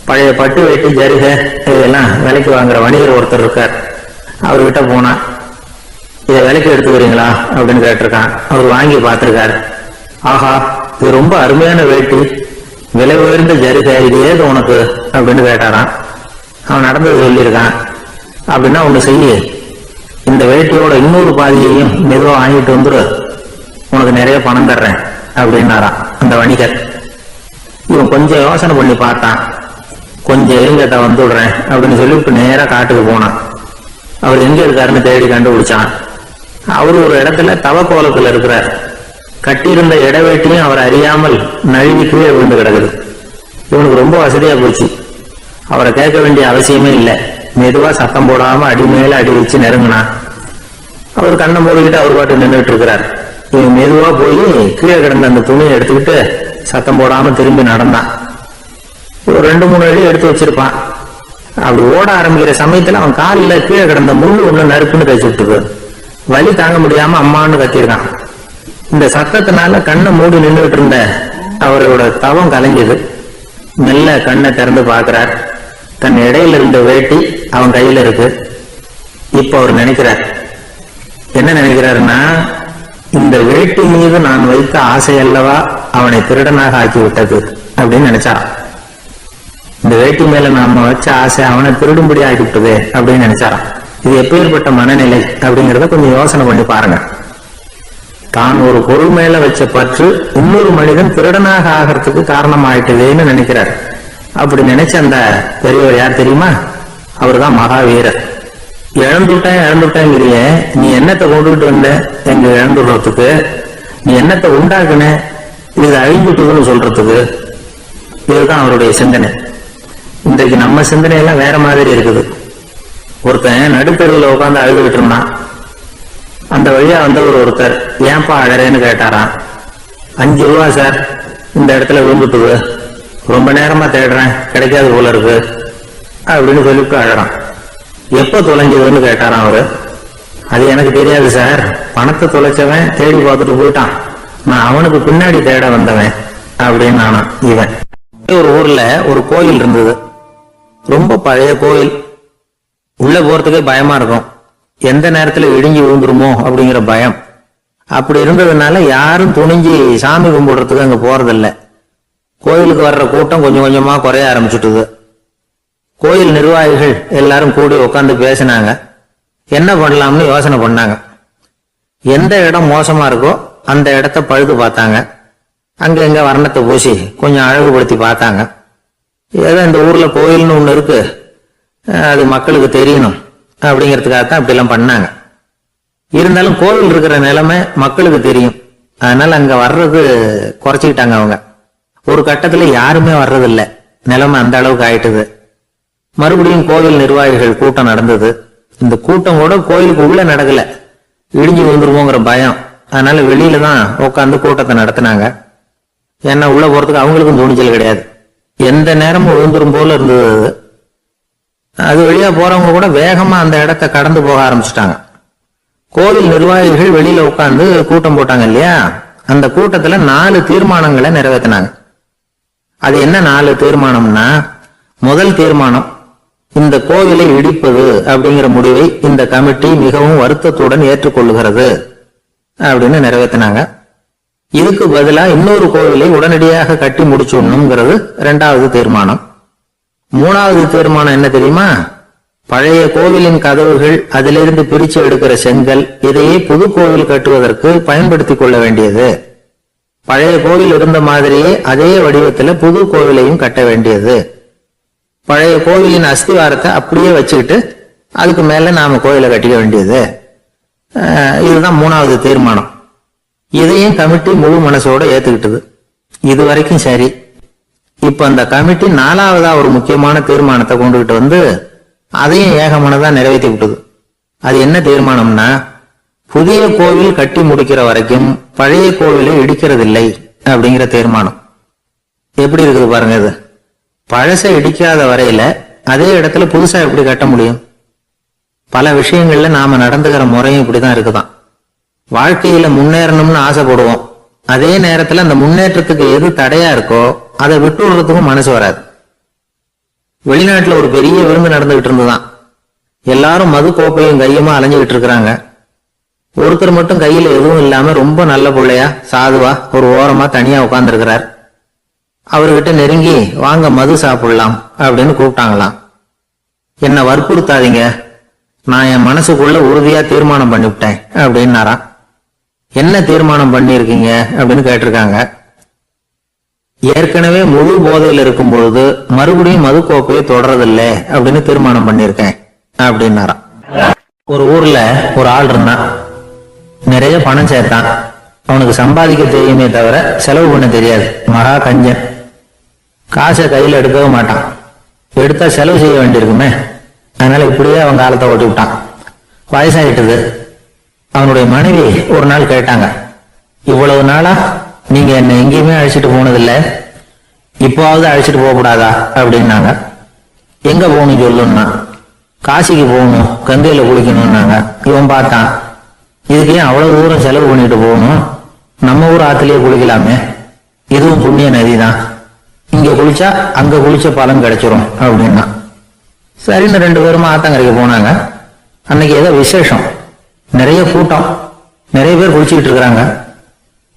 Speaker 2: பழைய பட்டு வேட்டி ஜரிகை இதெல்லாம் விலைக்கு வாங்குற வணிகர் ஒருத்தர் இருக்கார். அவர்கிட்ட போனான். இதை விலைக்கு எடுத்துக்கிறீங்களா அப்படின்னு கேட்டிருக்கான். அவர் வாங்கி பார்த்திருக்காரு. ஆஹா, இது ரொம்ப அருமையான வேட்டி, விலை உயர்ந்த ஜரிகை, இது ஏது உனக்கு அப்படின்னு கேட்டாரான். அவன் நடந்தது சொல்லியிருக்கான். அப்படின்னா ஒண்ணு செய்ய, இந்த வேட்டியோட இன்னொரு பாதியையும் மெதுவாக வாங்கிட்டு வந்துரு, உனக்கு நிறைய பணம் தர்றேன் அப்படின்னாரான் அந்த வணிகர். இவன் கொஞ்சம் யோசனை பண்ணி பார்த்தான். கொஞ்சம் இருங்கட்ட வந்துடுறேன் அப்படின்னு சொல்லிவிட்டு நேரா காட்டுக்கு போனான். அவர் எங்க இருக்காருன்னு தேடி கண்டுபிடிச்சான். அவரு ஒரு இடத்துல தவக்கோலத்துல இருக்கிறார். கட்டியிருந்த இடவேட்டியும் அவர் அறியாமல் நழுவி கீழே விழுந்து கிடக்குது. இவனுக்கு ரொம்ப வசதியா போச்சு. அவரை கேட்க வேண்டிய அவசியமே இல்லை. மெதுவா சத்தம் போடாம அடி மேல அடி வச்சு நெருங்கினான். அவர் கண்ணை மூடிக்கிட்டு அவர் பாட்டு நின்றுட்டு இருக்கிறார். இவன் மெதுவா போய் கீழே கிடந்த அந்த துணியை எடுத்துக்கிட்டு சத்தம் போடாம திரும்பி நடந்தான். ஒரு 2-3 அடி எடுத்து வச்சிருப்பான். அப்படி ஓட ஆரம்பிக்கிற சமயத்துல அவன் காலில் கீழே கிடந்த முள்ளு ஒண்ணு நறுப்புன்னு தைச்சு விட்டுது. வலி தாங்க முடியாம அம்மான்னு கத்திருக்கான். இந்த சத்தத்தினால கண்ணை மூடி நின்றுட்டு இருந்த அவரோட தவம் கலைஞ்சது. மெல்ல கண்ணை திறந்து பார்க்கிறார். தன் இடையில இருந்த வேட்டி அவன் கையில இருக்கு. இப்ப அவர் நினைக்கிறார், என்ன நினைக்கிறாருன்னா, இந்த வேட்டி மீது நான் வைத்த ஆசை அல்லவா அவனை திருடனாக ஆக்கி விட்டது அப்படின்னு நினைச்சாராம். இந்த வேட்டி மேல நாம வச்ச ஆசை அவனை திருடும்படி ஆகிவிட்டது அப்படின்னு நினைச்சாராம். இது எப்பேற்பட்ட மனநிலை அப்படிங்கிறத கொஞ்சம் யோசனை பண்ணி பாருங்க. தான் ஒரு பொருள் மேல வச்ச பற்று இன்னொரு மனிதன் திருடனாக ஆகிறதுக்கு காரணம் ஆயிட்டதுன்னு நினைக்கிறார். அப்படி நினைச்ச அந்த பெரியவர் யார் தெரியுமா? அவர் தான் மகாவீரர். இழந்துட்டேங்கிறிய, நீ என்னத்தை கொண்டுகிட்டு வந்த எங்க இழந்துடுறதுக்கு? நீ என்னத்தை உண்டாக்குன இது அழிஞ்சுட்டுதுன்னு சொல்றதுக்கு? இதுதான் அவருடைய சிந்தனை. இன்றைக்கு நம்ம சிந்தனையெல்லாம் வேற மாதிரி இருக்குது. ஒருத்தன் நடுத்தருவில் உட்காந்து அழுதுகிட்டு இருந்தான். அந்த வழியா வந்தவர் ஒருத்தர், ஏன்பா அழறேன்னு கேட்டாராம். 5 ரூபா சார், இந்த இடத்துல விழுந்துட்டுது, ரொம்ப நேரமா தேடுறேன், கிடைக்காது போல இருக்கு அப்படின்னு சொல்லிட்டு அழறான். எப்ப தொலைஞ்சதுன்னு கேட்டாராம் அவரு. அது எனக்கு தெரியாது சார், பணத்தை தொலைச்சவன் தேடி பார்த்துட்டு போயிட்டான், நான் அவனுக்கு பின்னாடி தேட வந்தவன் அப்படின்னு நானா. இவன் ஒரு ஊர்ல ஒரு கோயில் இருந்தது. ரொம்ப பழைய கோயில். உள்ள போறதுக்கே பயமா இருக்கும். எந்த நேரத்துல இடிஞ்சு விழுந்துருமோ அப்படிங்கிற பயம். அப்படி இருந்ததுனால யாரும் துணிஞ்சு சாமி கும்பிடுறதுக்கு அங்க போறதில்ல. கோயிலுக்கு வர்ற கூட்டம் கொஞ்சம் கொஞ்சமா குறைய ஆரம்பிச்சுட்டுது. கோயில் நிர்வாகிகள் எல்லாரும் கூடி உட்காந்து பேசினாங்க. என்ன பண்ணலாம்னு யோசனை பண்ணாங்க. எந்த இடம் மோசமா இருக்கோ அந்த இடத்த பழுது பார்த்தாங்க. அங்க எங்க வர்ணத்தை பூசி கொஞ்சம் அழகுபடுத்தி பார்த்தாங்க. ஏதோ இந்த ஊர்ல கோயில்னு ஒண்ணு இருக்கு, அது மக்களுக்கு தெரியணும் அப்படிங்கிறதுக்காகத்தான் அப்படிலாம் பண்ணாங்க. இருந்தாலும் கோவில் இருக்கிற நிலைமை மக்களுக்கு தெரியும், அதனால அங்க வர்றது குறைச்சிக்கிட்டாங்க அவங்க. ஒரு கட்டத்துல யாருமே வர்றதில்ல, நிலைமை அந்த அளவுக்கு ஆயிட்டுது. மறுபடியும் கோவில் நிர்வாகிகள் கூட்டம் நடந்தது. இந்த கூட்டம் கூட கோயிலுக்கு உள்ள நடக்கல, இடிஞ்சு விழுந்துருவோங்கிற பயம். அதனால வெளியில தான் உட்காந்து கூட்டத்தை நடத்தினாங்க. ஏன்னா உள்ள போறதுக்கு அவங்களுக்கும் துணிச்சல் கிடையாது, எந்த நேரமும் விழுந்துரும் போல இருந்தது. அது வழியா போறவங்க கூட வேகமா அந்த இடத்தை கடந்து போக ஆரம்பிச்சுட்டாங்க. கோவில் நிர்வாகிகள் வெளியில உட்கார்ந்து கூட்டம் போட்டாங்க இல்லையா, அந்த கூட்டத்துல 4 தீர்மானங்களை நிறைவேற்றினாங்க. அது என்ன 4 தீர்மானம்னா, முதல் தீர்மானம், இந்த கோவிலை இடிப்பது அப்படிங்கிற முடிவை இந்த கமிட்டி மிகவும் வருத்தத்துடன் ஏற்றுக்கொள்ளுகிறது அப்படின்னு நிறைவேற்றினாங்க. இதுக்கு பதிலா இன்னொரு கோவிலை உடனடியாக கட்டி முடிச்சுடணுங்கிறது 2வது தீர்மானம். 3வது தீர்மானம் என்ன தெரியுமா, பழைய கோவிலின் கதவுகள், அதிலிருந்து பிரிச்சு எடுக்கிற செங்கல், இதையே புது கோவில் கட்டுவதற்கு பயன்படுத்திக் கொள்ள வேண்டியது. பழைய கோவில் இருந்த மாதிரியே அதே வடிவத்துல புது கோவிலையும் கட்ட வேண்டியது. பழைய கோவிலின் அஸ்திவாரத்தை அப்படியே வச்சுக்கிட்டு அதுக்கு மேல நாம கோயிலை கட்டிக்க வேண்டியது. இதுதான் 3வது தீர்மானம். இதையும் கமிட்டி முழு மனசோட ஏத்துக்கிட்டது. இது வரைக்கும் சரி. இப்ப அந்த கமிட்டி 4வதா ஒரு முக்கியமான தீர்மானத்தை கொண்டுகிட்டு வந்து அதையும் ஏகமனதா நிறைவேற்றி விட்டது. அது என்ன தீர்மானம்னா, புதிய கோவில் கட்டி முடிக்கிற வரைக்கும் பழைய கோவிலை இடிக்கிறதில்லை அப்படிங்கிற தீர்மானம். எப்படி இருக்குது பாருங்க இது. பழசை இடிக்காத வரையில அதே இடத்துல புதுசா எப்படி கட்ட முடியும்? பல விஷயங்கள்ல நாம நடந்துகிற முறையும் இப்படிதான் இருக்குதான். வாழ்க்கையில முன்னேறணும்னு ஆசைப்படுவோம், அதே நேரத்துல அந்த முன்னேற்றத்துக்கு எது தடையா இருக்கோ அதை விட்டு விடுறதுக்கும் மனசு வராது. வெளிநாட்டுல ஒரு பெரிய விருந்து நடந்துகிட்டு இருந்துதான். எல்லாரும் மது கோப்பையும் கையுமா அலைஞ்சுகிட்டு இருக்கிறாங்க. ஒருத்தர் மட்டும் கையில எதுவும் இல்லாம ரொம்ப நல்ல பிள்ளையா சாதுவா ஒரு ஓரமா தனியா உட்கார்ந்து இருக்கிறார். அவர்கிட்ட நெருங்கி வாங்க மது சாப்பிடலாம் அப்படின்னு கூப்பிட்டாங்களாம். என்ன வற்புறுத்தாதீங்க, நான் என் மனசுக்குள்ள உறுதியா தீர்மானம் பண்ணிவிட்டேன் அப்படின்னாராம். என்ன தீர்மானம் பண்ணிருக்கீங்க அப்படின்னு கேட்டிருக்காங்க. ஏற்கனவே முழு போதையில இருக்கும் பொழுது மறுபடியும் மது கோப்பையை தொடறதில்லை அப்படின்னு தீர்மானம் பண்ணிருக்கேன் அப்படின்னாராம். ஒரு ஊர்ல ஒரு ஆள் இருந்தான், நிறைய பணம் சேர்த்தான். அவனுக்கு சம்பாதிக்க தெரியுமே தவிர செலவு பண்ண தெரியாது, மகா கஞ்சன். காசை கையில எடுக்கவும் மாட்டான், எடுத்தா செலவு செய்ய வேண்டியிருக்குமே. அதனால இப்படியே அவன் காலத்தை ஓட்டி விட்டான். வயசாயிட்டது. அவனுடைய மனைவி ஒரு நாள் கேட்டாங்க, இவ்வளவு நாளா நீங்க என்ன எங்கேயுமே அழைச்சிட்டு போனதில்லை, இப்போவாவது அழைச்சிட்டு போக கூடாதா அப்படின்னாங்க. எங்க போகணும் சொல்லுன்னா, காசிக்கு போகணும், கங்கையில குளிக்கணும்னாங்க. இவன் பார்த்தான், இதுக்கு ஏன் அவ்வளவு தூரம் செலவு பண்ணிட்டு போகணும், நம்ம ஊர் ஆத்திலேயே குளிக்கலாமே, இதுவும் புண்ணிய நதி தான், இங்க குளிச்சா அங்க குளிச்ச பலன் கிடைச்சிரும் அப்படின்னா. சரின்னு 2 பேருமா ஆத்தங்கரைக்கு போனாங்க. அன்னைக்கு ஏதோ விசேஷம், நிறைய கூட்டம், நிறைய பேர் குளிச்சுக்கிட்டு இருக்கிறாங்க.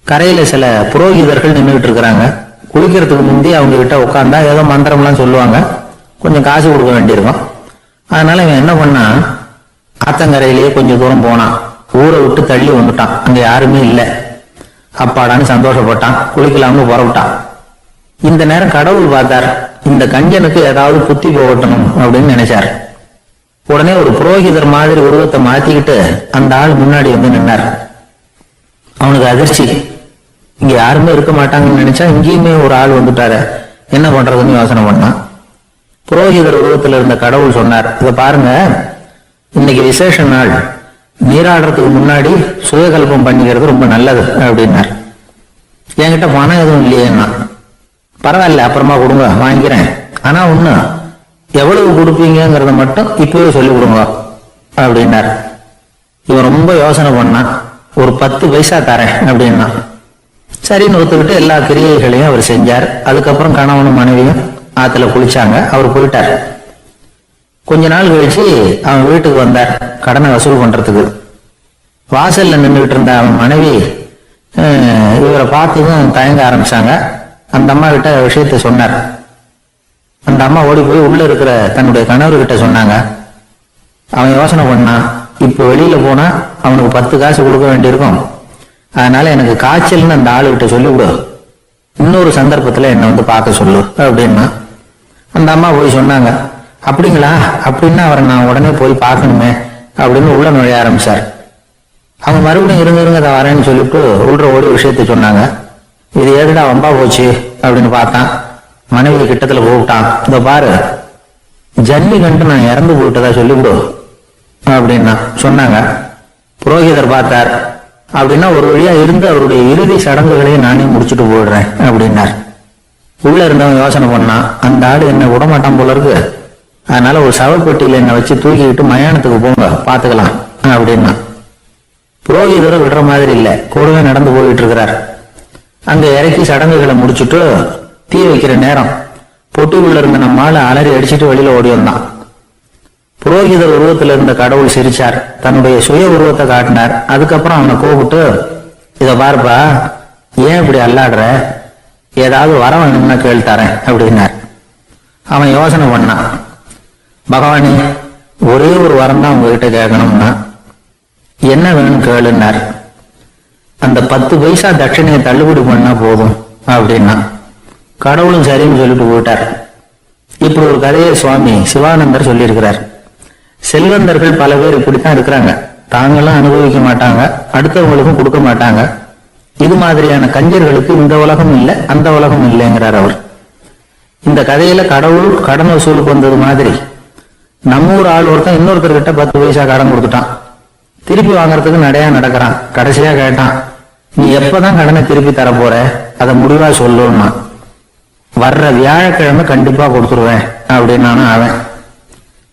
Speaker 2: கரையில சில புரோகிதர்கள் நின்றுகிட்டு இருக்கிறாங்க. குளிக்கிறதுக்கு முந்தி அவங்க கிட்ட உட்காந்தா ஏதோ மந்திரம்லாம் சொல்லுவாங்க, கொஞ்சம் காசு கொடுக்க வேண்டியிருக்கும். அதனால இவன் என்ன பண்ணா, ஆத்தங்கரையிலேயே கொஞ்சம் தூரம் போனான். ஊரை விட்டு தள்ளி வந்துட்டான், அங்க யாருமே இல்லை. அப்பாடான்னு சந்தோஷப்பட்டான், குளிக்கலாம்னு புறப்பட்டான். இந்த நேரம் கடவுள் பார்த்தார், இந்த கஞ்சனுக்கு ஏதாவது புத்தி போகட்டணும் அப்படின்னு நினைச்சார். உடனே ஒரு புரோகிதர் மாதிரி உருவத்தை மாத்திக்கிட்டு அந்த ஆள் முன்னாடி வந்து நின்னார். அவனுக்கு அதிர்ச்சி, இங்க யாருமே இருக்க மாட்டாங்கன்னு நினைச்சா இங்கேயுமே ஒரு ஆள் வந்துட்டாரு, என்ன பண்றதுன்னு யோசனை பண்ணான். புரோகிதர் உருவத்தில் இருந்த கடவுள் சொன்னார், இத பாருங்க, இன்னைக்கு விசேஷ நாள், நீராடுறதுக்கு முன்னாடி சுயகல்பம் பண்ணிக்கிறது ரொம்ப நல்லது அப்படின்னார். என்கிட்ட பணம் எதுவும் இல்லையேன்னா, பரவாயில்ல அப்புறமா கொடுங்க வாங்கிக்கிறேன், ஆனா ஒண்ணு, எவ்வளவு கொடுப்பீங்கிறத மட்டும் இப்பவே சொல்லி கொடுங்க அப்படின்னார். இவன் ரொம்ப யோசனை பண்ணான், ஒரு 10 பைசா தரேன் அப்படின்னா. சரின்னு ஒத்துக்கிட்டு எல்லா கிரியைகளையும் அவர் செஞ்சார். அதுக்கப்புறம் கணவனும் மனைவியும் ஆத்துல குளிச்சாங்க. அவர் போயிட்டார். கொஞ்ச நாள் கழிச்சு அவன் வீட்டுக்கு வந்தார் கடனை வசூல் பண்றதுக்கு. வாசல்ல நின்றுகிட்டு இருந்த அவன் மனைவி இவரை பார்த்ததும் தயங்க ஆரம்பிச்சாங்க. அந்த அம்மா கிட்ட விஷயத்த சொன்னார். அந்த அம்மா ஓடி போய் உள்ள இருக்கிற தன்னுடைய கணவர்கிட்ட சொன்னாங்க. அவன் யோசனை பண்ணான், இப்ப வெளியில போனா அவனுக்கு 10 காசு கொடுக்க வேண்டியிருக்கும், அதனால எனக்கு காய்ச்சல்னு அந்த ஆளுகிட்ட சொல்லிவிடு, இன்னொரு சந்தர்ப்பத்துல என்ன வந்து பார்க்க சொல்லு அப்படின்னா. அந்த அம்மா போய் சொன்னாங்க. அப்படிங்களா? அப்படின்னா அவரை நான் உடனே போய் பார்க்கணுமே அப்படின்னு உள்ள நுழைய ஆரம்பிச்சார். அவங்க மறுபடியும் இருங்க அதை வரேன்னு சொல்லிட்டு உள்ள ஓடி விஷயத்த சொன்னாங்க. இது ஏதுடா வம்பா போச்சு அப்படின்னு பார்த்தான். மனைவி கிட்டத்துல கூப்பிட்டான். இந்த பாரு, ஜன்னி கண்டு நான் இறந்து போயிட்டதா சொல்லிவிடு அப்படின்னா சொன்னாங்க. புரோகிதர் பார்த்தார். அப்படின்னா ஒரு வழியா இருந்து அவருடைய இறுதி சடங்குகளையும் நானே முடிச்சுட்டு போயிடுறேன் அப்படின்னார். உள்ள இருந்தவன் யோசனை பண்ணான், அந்த ஆடு என்ன விடமாட்டான் போல இருக்கு, அதனால ஒரு சவப்பெட்டியில என்னை வச்சு தூக்கிக்கிட்டு மயானத்துக்கு போங்க பாத்துக்கலாம் அப்படின்னா. புரோகிதரை விடுற மாதிரி இல்ல, கூடவே நடந்து போயிட்டு இருக்கிறார். அங்க இறக்கி சடங்குகளை முடிச்சுட்டு தீ வைக்கிற நேரம் பொட்டிக்குள்ள இருந்த நம்மால அலறி அடிச்சுட்டு வெளியில ஓடி வந்தான். புரோகிதர் உருவத்தில் இருந்த கடவுள் சிரிச்சார். தன்னுடைய சுய உருவத்தை காட்டினார். அதுக்கப்புறம் அவனை கூப்பிட்டு, இத பாருப்பா, ஏன் இப்படி அல்லாடுற, ஏதாவது வரம் வேணும்னா கேள்வித்தாரேன் அப்படின்னார். அவன் யோசனை பண்ணான். பகவானே, ஒரே ஒரு வரம் தான் உங்ககிட்ட கேட்கணும்னா என்ன வேணும் கேளுன்னார். அந்த 10 பைசா தட்சணையை தள்ளுபடி பண்ணா போதும் அப்படின்னா. கடவுளும் சரின்னு சொல்லிட்டு போயிட்டார். இப்படி ஒரு கதையை சுவாமி சிவானந்தர் சொல்லியிருக்கிறார். செல்வந்தர்கள் பல பேர் இப்படித்தான் இருக்கிறாங்க. தாங்களும் அனுபவிக்க மாட்டாங்க, அடுத்தவங்களுக்கும் கொடுக்க மாட்டாங்க. இது மாதிரியான கஞ்சர்களுக்கு இந்த உலகம் இல்லை, அந்த உலகம் இல்லைங்கிறார் அவர். இந்த கதையில கடவுள் கடன் வசூலுக்கு வந்தது மாதிரி நம்ம ஊர் ஆள் ஒருத்தன் இன்னொருத்தர்கிட்ட 10 பைசா கடன் கொடுத்துட்டான். திருப்பி வாங்கறதுக்கு நடையா நடக்கிறான். கடைசியா கேட்டான், நீ எப்பதான் கடனை திருப்பி தர போற, அதை முடிவா சொல்லுன்னா. வர்ற வியாழக்கிழமை கண்டிப்பா கொடுத்துருவேன் அப்படின்னு அவன்.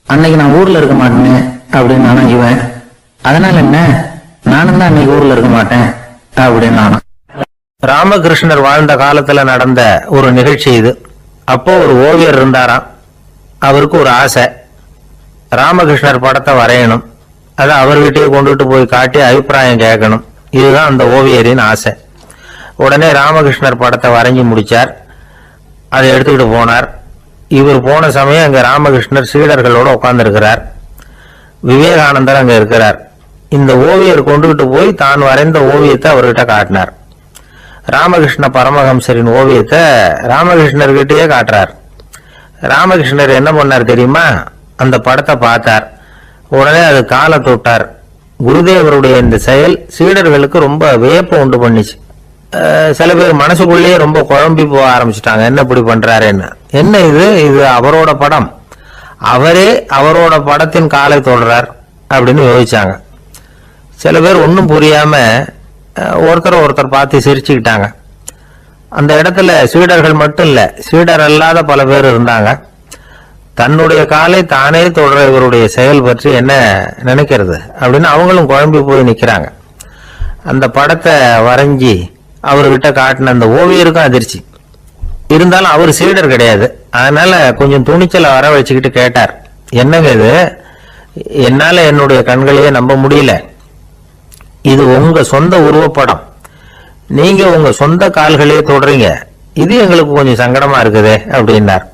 Speaker 2: அன்னைக்கு நான் ஊர்ல இருக்க மாட்டேனே அப்படின்னு இவன். அதனால என்ன, நானும் தான் அன்னைக்கு ஊர்ல இருக்க மாட்டேன் அப்படின்னு.
Speaker 1: ராமகிருஷ்ணர் வாழ்ந்த காலத்துல நடந்த ஒரு நிகழ்ச்சி இது. அப்போ ஒரு ஓவியர் இருந்தாராம். அவருக்கு ஒரு ஆசை, ராமகிருஷ்ணர் படத்தை வரையணும், அதை அவர்கிட்டயே கொண்டுட்டு போய் காட்டி அபிப்பிராயம் கேட்கணும். இதுதான் அந்த ஓவியரின் ஆசை. உடனே ராமகிருஷ்ணர் படத்தை வரைஞ்சி முடிச்சார். அதை எடுத்துக்கிட்டு போனார். இவர் போன சமயம் அங்க ராமகிருஷ்ணர் சீடர்களோட உட்கார்ந்துருக்கிறார். விவேகானந்தர் அங்க இருக்கிறார். இந்த ஓவியர் கொண்டுகிட்டு போய் தான் வரைந்த ஓவியத்தை அவர்கிட்ட காட்டினார். ராமகிருஷ்ண பரமஹம்சரின் ஓவியத்தை ராமகிருஷ்ணர்கிட்டயே காட்டுறார். ராமகிருஷ்ணர் என்ன பண்ணார் தெரியுமா, அந்த படத்தை பார்த்தார். உடனே அது காலை தொட்டார். குருதேவருடைய இந்த செயல் சீடர்களுக்கு ரொம்ப வியப்பை உண்டு பண்ணிச்சு. சில பேர் மனசுக்குள்ளேயே ரொம்ப குழம்பி போக ஆரம்பிச்சுட்டாங்க, என்ன இப்படி பண்றாருன்னு. என்ன இது, இது அவரோட படம், அவரே அவரோட படத்தின் காலை தொடுறார் அப்படின்னு யோசிச்சாங்க. சில பேர் ஒன்றும் புரியாம ஒருத்தர் பார்த்து சிரிச்சுக்கிட்டாங்க. அந்த இடத்துல சீடர்கள் மட்டும் இல்ல, சீடர் அல்லாத பல பேர் இருந்தாங்க. தன்னுடைய காலை தானே தொடர இவருடைய செயல் பற்றி என்ன நினைக்கிறது அப்படின்னு அவங்களும் குழம்பி போய் நிக்கிறாங்க. அந்த படத்தை வரைஞ்சி அவர்கிட்ட காட்டின அந்த ஓவியருக்கும் அதிர்ச்சி. இருந்தாலும் அவர் சீடர் கிடையாது, அதனால கொஞ்சம் துணிச்சலை வர வச்சுக்கிட்டு கேட்டார், என்னங்க இது, என்னால என்னுடைய கண்களையே நம்ப முடியல, இது உங்க சொந்த உருவப்படம், நீங்க உங்க சொந்த கால்களையே தொடறீங்க, இது எங்களுக்கு கொஞ்சம் சங்கடமா இருக்குதே அப்படின்னார்.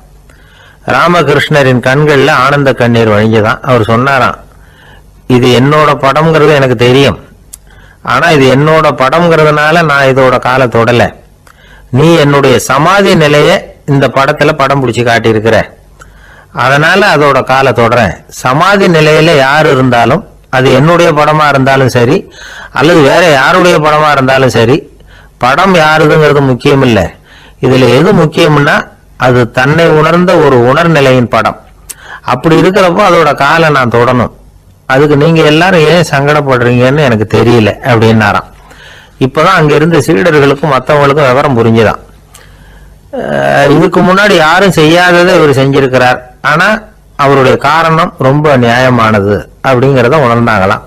Speaker 1: ராமகிருஷ்ணரின் கண்கள்ல ஆனந்த கண்ணீர் வழிஞ்சுதான். அவர் சொன்னாராம், இது என்னோட படம்ங்கிறது எனக்கு தெரியும், ஆனா இது என்னோட படம்ங்கிறதுனால நான் இதோட காலை தொடல, நீ என்னுடைய சமாதி நிலைய இந்த படத்துல படம் பிடிச்சி காட்டியிருக்கிற, அதனால அதோட காலை தொடறேன். சமாதி நிலையில யார் இருந்தாலும், அது என்னுடைய படமா இருந்தாலும் சரி அல்லது வேற யாருடைய படமா இருந்தாலும் சரி, படம் யாருதுங்கிறது முக்கியம் இல்லை. இதுல எது முக்கியம்னா அது தன்னை உணர்ந்த ஒரு உணர்நிலையின் படம். அப்படி இருக்கிறப்போ அதோட காலை நான் தொடணும். அதுக்கு நீங்க எல்லாரும் ஏன் சங்கடப்படுறீங்கன்னு எனக்கு தெரியல அப்படின்னாராம். இப்பதான் அங்க இருந்த சீடர்களுக்கும் மற்றவங்களுக்கும் விவரம் புரிஞ்சுதான். இதுக்கு முன்னாடி யாரும் செய்யாததை இவர் செஞ்சிருக்கிறார், ஆனா அவருடைய காரணம் ரொம்ப நியாயமானது அப்படிங்கிறத உணர்ந்தாங்களாம்.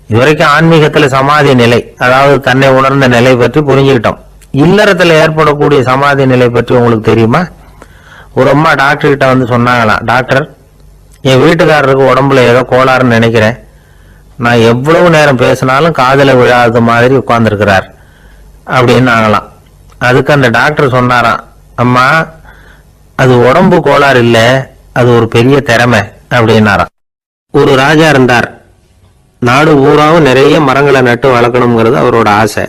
Speaker 1: இதுவரைக்கும் ஆன்மீகத்துல சமாதி நிலை, அதாவது தன்னை உணர்ந்த நிலை பற்றி புரிஞ்சுக்கிட்டோம். இல்லறத்துல ஏற்படக்கூடிய சமாதி நிலை பற்றி உங்களுக்கு தெரியுமா? ஒரு அம்மா டாக்டர் கிட்ட வந்து சொன்னாங்களாம், டாக்டர், என் வீட்டுக்காரருக்கு உடம்புல ஏதோ கோளாறுன்னு நினைக்கிறேன், நான் எவ்வளவு நேரம் பேசினாலும் காதல விழாத மாதிரி உட்கார்ந்துருக்கிறார் அப்படின்னு ஆகலாம். அதுக்கு அந்த டாக்டர் சொன்னாராம், அம்மா அது உடம்பு கோளாறு இல்ல, அது ஒரு பெரிய திறமை அப்படின்னாராம். ஒரு ராஜா இருந்தார். நாடு பூராவும் நிறைய மரங்களை நட்டு வளர்க்கணுங்கிறது அவரோட ஆசை.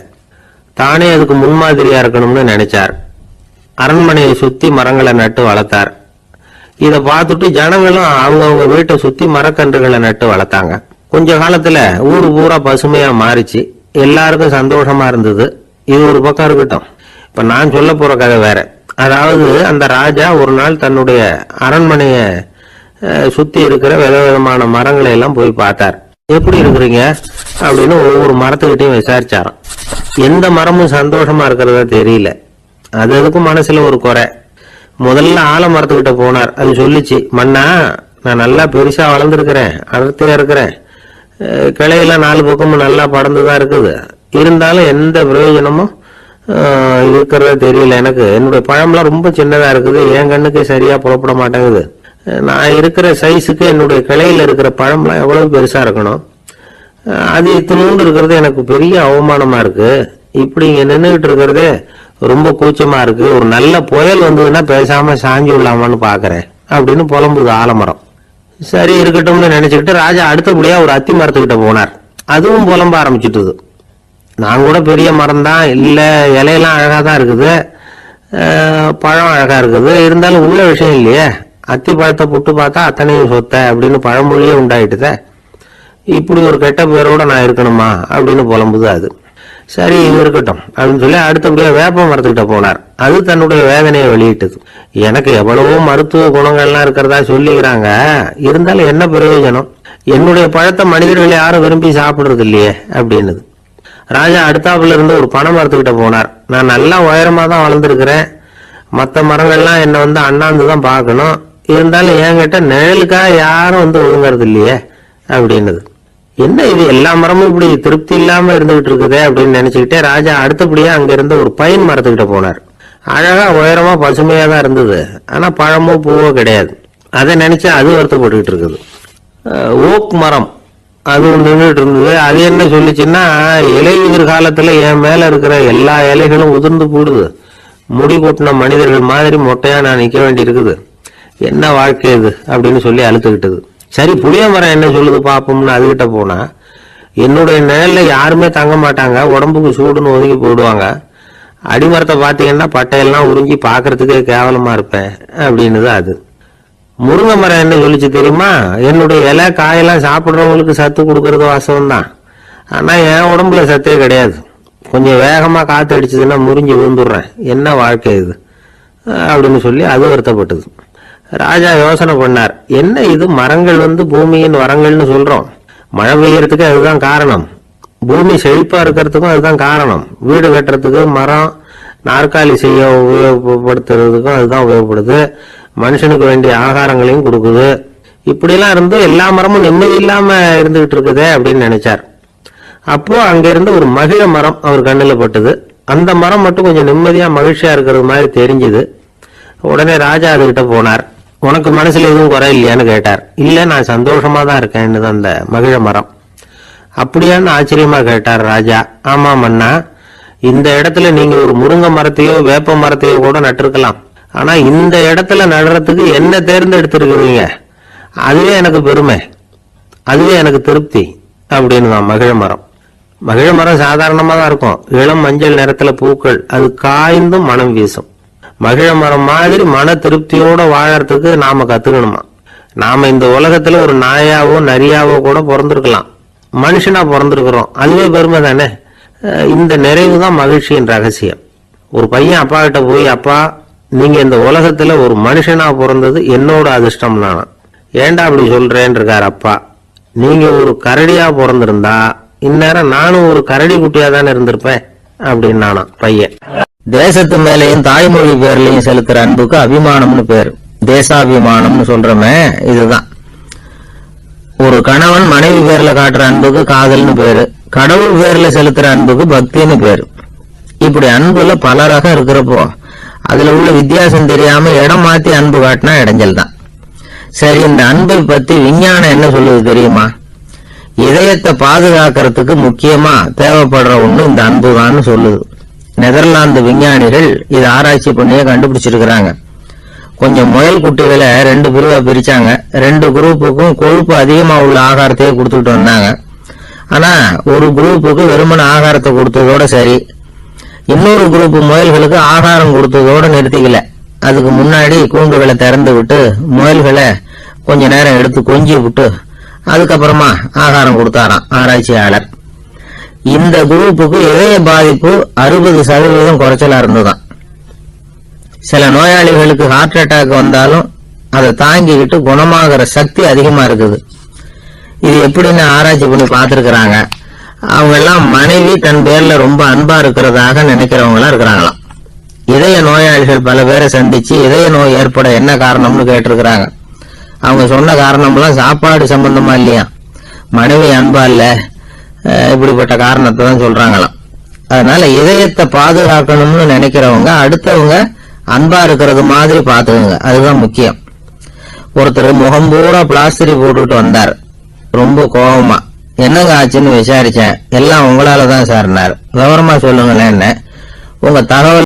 Speaker 1: தானே அதுக்கு முன்மாதிரியா இருக்கணும்னு நினைச்சார். அரண்மனையை சுத்தி மரங்களை நட்டு வளர்த்தார்.
Speaker 2: இத பார்த்துட்டு ஜனங்களும் அவங்கவுங்க வீட்டை சுத்தி மரக்கன்றுகளை நட்டு வளர்த்தாங்க. கொஞ்ச காலத்துல ஊரு பூரா பசுமையா மாறிச்சு. எல்லாருக்கும் சந்தோஷமா இருந்தது. இது ஒரு பக்கம் இருக்கட்டும். இப்ப நான் சொல்ல போற கதை வேற. அதாவது அந்த ராஜா ஒரு நாள் தன்னுடைய அரண்மனைய சுத்தி இருக்கிற விதவிதமான மரங்களை எல்லாம் போய் பார்த்தார். எப்படி இருக்கிறீங்க அப்படின்னு ஒவ்வொரு மரத்துக்கிட்டையும் விசாரிச்சாராம். எந்த மரமும் சந்தோஷமா இருக்கிறதா தெரியல. அதுக்கும் மனசுல ஒரு குறை. முதல்ல ஆலமரத்துக்கிட்ட போனார். அது சொல்லிச்சு, மண்ணா நான் நல்லா பெருசா வளர்ந்துருக்கிறேன், அடர்த்தியா இருக்கிறேன், கிளையெல்லாம் 4 பக்கமும் நல்லா படர்ந்துதான் இருக்குது, இருந்தாலும் எந்த பிரயோஜனமும் இருக்கிறதா தெரியல. எனக்கு என்னுடைய பழம்லாம் ரொம்ப சின்னதா இருக்குது, என் கண்ணுக்கு சரியா புலப்பட மாட்டேங்குது. நான் இருக்கிற சைஸுக்கு என்னுடைய கிளையில இருக்கிற பழம்லாம் எவ்வளவு பெருசா இருக்கணும், அது இத்தினோண்டு இருக்கிறது எனக்கு பெரிய அவமானமா இருக்கு. இப்படி இங்க நின்றுகிட்டு இருக்கிறதே ரொம்ப கூச்சமா இருக்கு. ஒரு நல்ல புயல் வந்ததுன்னா பேசாம சாஞ்சி விடலாமான்னு பாக்குறேன் அப்படின்னு புலம்புது ஆலமரம். சரி இருக்கட்டும்னு நினைச்சுக்கிட்டு ராஜா அடுத்தபடியா ஒரு அத்தி மரத்துக்கிட்ட போனார். அதுவும் புலம்ப ஆரம்பிச்சுட்டுது. நான் கூட பெரிய மரம் தான், இல்ல இலையெல்லாம் அழகா தான் இருக்குது, பழம் அழகா இருக்குது, இருந்தாலும் உள்ள விஷயம் இல்லையே, அத்தி பழத்தை புட்டு பார்த்தா அத்தனையும் சொத்த அப்படின்னு பழமொழியே உண்டாயிட்டுத. இப்படி ஒரு கெட்ட பேரோட நான் இருக்கணுமா அப்படின்னு புலம்புது அது. சரி இது இருக்கட்டும் அப்படின்னு சொல்லி அடுத்தபடியா வேப்ப மரத்துக்கிட்ட போனார். அது தன்னுடைய வேதனையை வெளியிட்டது. எனக்கு எவ்வளவோ மருத்துவ குணங்கள்லாம் இருக்கிறதா சொல்லிக்கிறாங்க, இருந்தாலும் என்ன பிரயோஜனம், என்னுடைய பழத்தை மனிதர்கள் யாரும் விரும்பி சாப்பிடுறது இல்லையே அப்படின்னுது. ராஜா அடுத்தாப்புல இருந்து ஒரு பனை மரத்துக்கிட்ட போனார். நான் நல்லா உயரமா தான் வளர்ந்துருக்கிறேன், மற்ற மரங்கள்லாம் என்ன வந்து அண்ணாந்து தான் பார்க்கணும், இருந்தாலும் என்கிட்ட நிழலுக்காக யாரும் வந்து ஒழுங்குறது இல்லையே அப்படின்னுது. என்ன இது எல்லா மரமும் இப்படி திருப்தி இல்லாம இருந்துகிட்டு இருக்குதே அப்படின்னு நினைச்சுக்கிட்டே ராஜா அடுத்தபடியா அங்க இருந்த ஒரு பைன் மரத்துக்கிட்ட போனார். அழகா உயரமா பசுமையா தான் இருந்தது, ஆனா பழமோ பூவோ கிடையாது. அதை நினைச்சு அது வருத்தப்பட்டுக்கிட்டு இருக்குது. ஓக் மரம் அது நின்றுட்டு இருந்தது. அது என்ன சொல்லிச்சுன்னா, இலையுதிர் காலத்துல என் மேல இருக்கிற எல்லா இலைகளும் உதிர்ந்து போடுது, முடி கொட்டின மனிதர்கள் மாதிரி மொட்டையா நான் நிக்க வேண்டி இருக்குது, என்ன வாழ்க்கை இது அப்படின்னு சொல்லி அழுத்துக்கிட்டது. சரி புளிய மரம் என்ன சொல்லுது பாப்போம்னு அதுகிட்ட போனா, என்னுடைய நிழல்ல யாருமே தங்க மாட்டாங்க, உடம்புக்கு சூடுன்னு ஒதுங்கி போயிடுவாங்க, அடிமரத்தை பாத்தீங்கன்னா பட்டையெல்லாம் உறிஞ்சி பாக்குறதுக்கே கேவலமா இருப்பேன் அப்படின்னுது அது. முருங்கை மரம் என்ன சொல்லிச்சு தெரியுமா, என்னுடைய இலை காயெல்லாம் சாப்பிடுறவங்களுக்கு சத்து கொடுக்கறது வாசம் தான், ஆனா என் உடம்புல சத்தே கிடையாது, கொஞ்சம் வேகமா காத்து அடிச்சதுன்னா முறிஞ்சு விழுந்துடுறேன், என்ன வாழ்க்கை இது அப்படின்னு சொல்லி அது வருத்தப்பட்டது. ராஜா யோசனை பண்ணார், என்ன இது மரங்கள் வந்து பூமியின் வரங்கள்னு சொல்றோம், மழை பெய்யறதுக்கு அதுதான் காரணம், பூமி செழிப்பா இருக்கிறதுக்கும் அதுதான் காரணம், வீடு கட்டுறதுக்கு மரம், நாற்காலி செய்ய உபயோகப்படுத்துறதுக்கும் அதுதான் உபயோகப்படுது, மனுஷனுக்கு வேண்டிய ஆகாரங்களையும் கொடுக்குது, இப்படிலாம் இருந்து எல்லா மரமும் நிம்மதி இல்லாம இருந்துகிட்டு இருக்குதே அப்படின்னு நினைச்சார். அப்போ அங்க இருந்து ஒரு மகிழ மரம் அவர் கண்ணுல பட்டது. அந்த மரம் மட்டும் கொஞ்சம் நிம்மதியா மகிழ்ச்சியா இருக்கிறது மாதிரி தெரிஞ்சுது. உடனே ராஜா அதுகிட்ட போனார். உனக்கு மனசுல எதுவும் குறை இல்லையான்னு கேட்டார். இல்ல நான் சந்தோஷமா தான் இருக்கேன்னு அந்த மகிழ மரம். அப்படியான்னு ஆச்சரியமா கேட்டார் ராஜா. ஆமா மன்னா, இந்த இடத்துல நீங்க ஒரு முருங்கை மரத்தையோ வேப்ப மரத்தையோ கூட நட்டிருக்கலாம், ஆனா இந்த இடத்துல நடுறதுக்கு என்ன தேர்ந்தெடுத்திருக்கிறீங்க, அதுவே எனக்கு பெருமை, அதுவே எனக்கு திருப்தி அப்படின்னு தான் மகிழ மரம். மகிழ மரம் சாதாரணமா தான் இருக்கும், இளம் மஞ்சள் நிறத்துல பூக்கள், அது காய்ந்தும் மனம் வீசும். மகிழ மரம் மாதிரி மன திருப்தியோட வாழறதுக்கு நாம கத்துக்கணுமா. நாம இந்த உலகத்துல ஒரு நாயாவோ நரியாவோ கூட பிறந்திருக்கலாம், மனுஷனா பிறந்திருக்கிறோம், அதுவே பெருமை தானே. இந்த நிறைவு தான் மகிழ்ச்சியின் ரகசியம். ஒரு பையன் அப்பா கிட்ட போய், அப்பா நீங்க இந்த உலகத்துல ஒரு மனுஷனா பிறந்தது என்னோட அதிர்ஷ்டம் நானா. ஏண்டா அப்படி சொல்றேன்னு இருக்காரு அப்பா. நீங்க ஒரு கரடியா பிறந்திருந்தா இந்நேரம் நானும் ஒரு கரடி குட்டியா தானே இருந்திருப்பேன் அப்படின்னு நானா பையன்.
Speaker 1: தேசத்து மேலையும் தாய்மொழி பேர்லையும் செலுத்துற அன்புக்கு அபிமானம்னு பேரு, தேசாபிமானம்னு சொல்றமே இதுதான். ஒரு கணவன் மனைவி பேர்ல காட்டுற அன்புக்கு காதல்னு பேரு, கடவுள் பேர்ல செலுத்துற அன்புக்கு பக்தின்னு பேரு. இப்படி அன்புல பல ரகம் இருக்கிறப்போ அதுல உள்ள வித்தியாசம் தெரியாம இடம் மாத்தி அன்பு காட்டினா இடைஞ்சல் தான். சரி, இந்த அன்பை பத்தி விஞ்ஞானம் என்ன சொல்லுது தெரியுமா? இதயத்தை பாதுகாக்கிறதுக்கு முக்கியமா தேவைப்படுற ஒண்ணு இந்த அன்புதான்னு சொல்லுது. நெதர்லாந்து விஞ்ஞானிகள் இதை ஆராய்ச்சி பண்ணியே கண்டுபிடிச்சிருக்கிறாங்க. கொஞ்சம் முயல் குட்டிகளை 2 பிரிவா பிரிச்சாங்க. 2 குரூப்புக்கும் கொழுப்பு அதிகமா உள்ள ஆகாரத்தையே கொடுத்துட்டு வந்தாங்க. ஆனா ஒரு குரூப்புக்கு வெறுமன ஆகாரத்தை கொடுத்ததோட சரி, இன்னொரு குரூப் முயல்களுக்கு ஆகாரம் கொடுத்ததோட நிறுத்திக்கல. அதுக்கு முன்னாடி கூண்டுகளை திறந்து விட்டு முயல்களை கொஞ்ச நேரம் எடுத்து கொஞ்சி விட்டு அதுக்கப்புறமா ஆகாரம் கொடுத்தாராம் ஆராய்ச்சியாளர். இந்த குரூப்புக்கு இதய பாதிப்பு 60% குறைச்சலா இருந்ததுதான். சில நோயாளிகளுக்கு ஹார்ட் அட்டாக் வந்தாலும் அதை தாங்கிக்கிட்டு குணமாகிற சக்தி அதிகமா இருக்குது. இது எப்படின்னு ஆராய்ச்சி பண்ணி பார்த்திருக்கிறாங்க. அவங்க எல்லாம் மனைவி தன் பேர்ல ரொம்ப அன்பா இருக்கிறதாக நினைக்கிறவங்களா இருக்கிறாங்களாம். இதய நோயாளிகள் பல பேரை சந்திச்சு இதய நோய் ஏற்பட என்ன காரணம்னு கேட்டிருக்கிறாங்க. அவங்க சொன்ன காரணம்லாம் சாப்பாடு சம்பந்தமா இல்லையா, மனைவி அன்பா இல்ல, இப்படிப்பட்ட காரணத்தை தான் சொல்றாங்களாம். அதனால இதயத்தை பாதுகாக்கணும்னு நினைக்கிறவங்க அடுத்தவங்க அன்பா இருக்கிறது மாதிரி பாத்துக்கோங்க, அதுதான் முக்கியம். ஒருத்தர் முகம் பூரா பிளாஸ்டரி போட்டுட்டு வந்தார், ரொம்ப கோபமா. என்னங்க ஆச்சுன்னு விசாரிச்சேன். எல்லாம் உங்களாலதான் சார்னார். விவரமா சொல்லுங்களேன்னு. உங்க தகவல்